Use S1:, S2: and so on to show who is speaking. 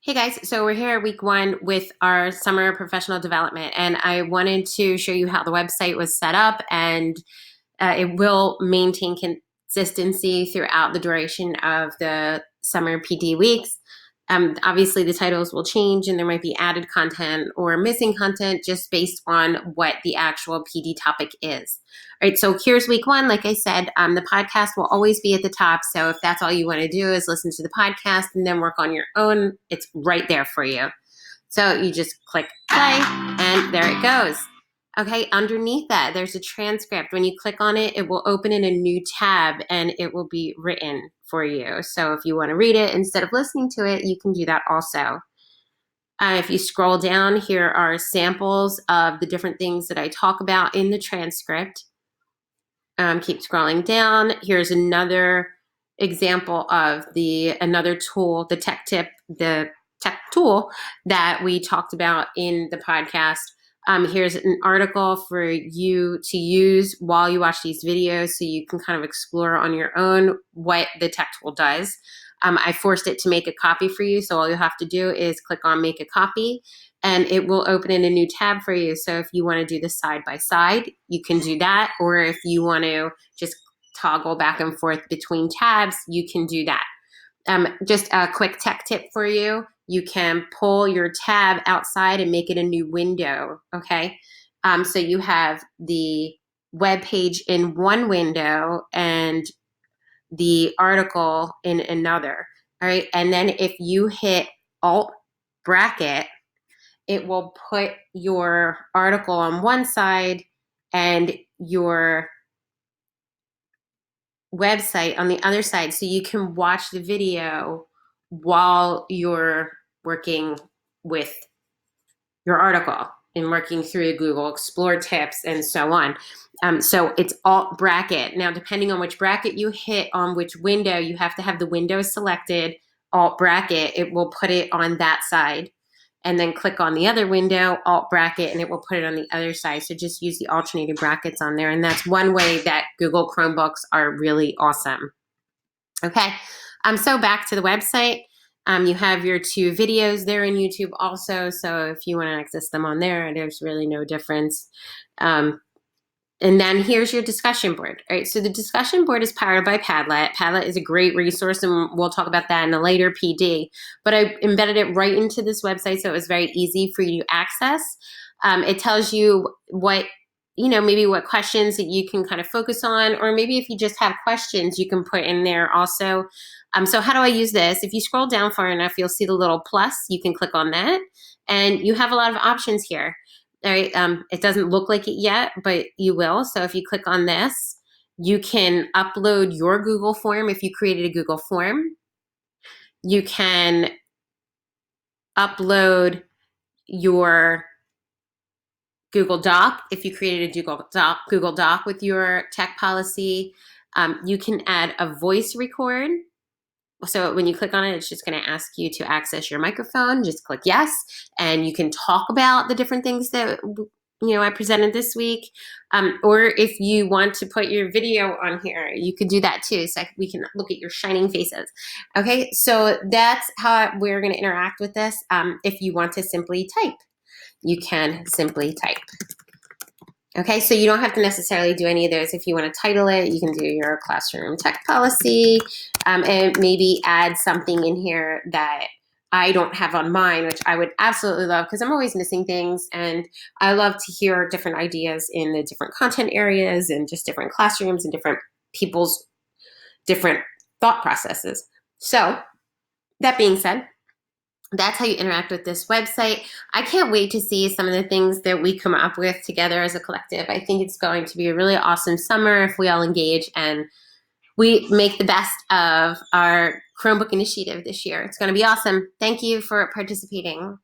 S1: Hey guys, so we're here week one with our summer professional development, and I wanted to show you how the website was set up, and it will maintain consistency throughout the duration of the summer PD weeks. Obviously, the titles will change, and there might be added content or missing content just based on what the actual PD topic is. All right, so here's week one. Like I said, the podcast will always be at the top. So if that's all you want to do is listen to the podcast and then work on your own, it's right there for you. So you just click play, and there it goes. Okay, underneath that, there's a transcript. When you click on it, it will open in a new tab and it will be written for you. So if you want to read it instead of listening to it, you can do that also. If you scroll down, here are samples of the different things that I talk about in the transcript. Keep scrolling down. Here's another example of another tool, the tech tool that we talked about in the podcast. Here's an article for you to use while you watch these videos so you can kind of explore on your own what the tech tool does. I forced it to make a copy for you, so all you'll have to do is click on make a copy and it will open in a new tab for you. So if you want to do the side by side, you can do that. Or if you want to just toggle back and forth between tabs, you can do that. Just a quick tech tip for you. You can pull your tab outside and make it a new window, okay? So you have the web page in one window and the article in another, all right? And then if you hit Alt bracket, it will put your article on one side and your website on the other side, so you can watch the video while you're working with your article and working through the Google Explore tips and so on. So it's Alt bracket. Now, depending on which bracket you hit on which window, you have to have the window selected, Alt bracket, it will put it on that side. And then click on the other window, Alt bracket, and it will put it on the other side. So just use the alternated brackets on there. And that's one way that Google Chromebooks are really awesome. Okay, so back to the website. You have your two videos there in YouTube also. So if you want to access them on there, there's really no difference. And then here's your discussion board. All right, so the discussion board is powered by Padlet. Padlet is a great resource, and we'll talk about that in a later PD. But I embedded it right into this website, so it was very easy for you to access. It tells you what, maybe what questions that you can kind of focus on, or maybe if you just have questions, you can put in there also. So how do I use this? If you scroll down far enough, you'll see the little plus. You can click on that, and you have a lot of options here. All right, it doesn't look like it yet, but you will. So if you click on this, you can upload your Google form if you created a Google form. You can upload your Google Doc if you created a Google Doc with your tech policy. You can add a voice record. So when you click on it, it's just going to ask you to access your microphone. Just click yes, and you can talk about the different things that I presented this week. Or if you want to put your video on here, you could do that too. So we can look at your shining faces. Okay, so that's how we're going to interact with this. If you want to simply type, you can simply type. Okay, so you don't have to necessarily do any of those. If you want to title it, you can do your classroom tech policy, and maybe add something in here that I don't have on mine, which I would absolutely love, because I'm always missing things, and I love to hear different ideas in the different content areas and just different classrooms and different people's different thought processes. So that being said, that's how you interact with this website. I can't wait to see some of the things that we come up with together as a collective. I think it's going to be a really awesome summer if we all engage and we make the best of our Chromebook initiative this year. It's going to be awesome. Thank you for participating.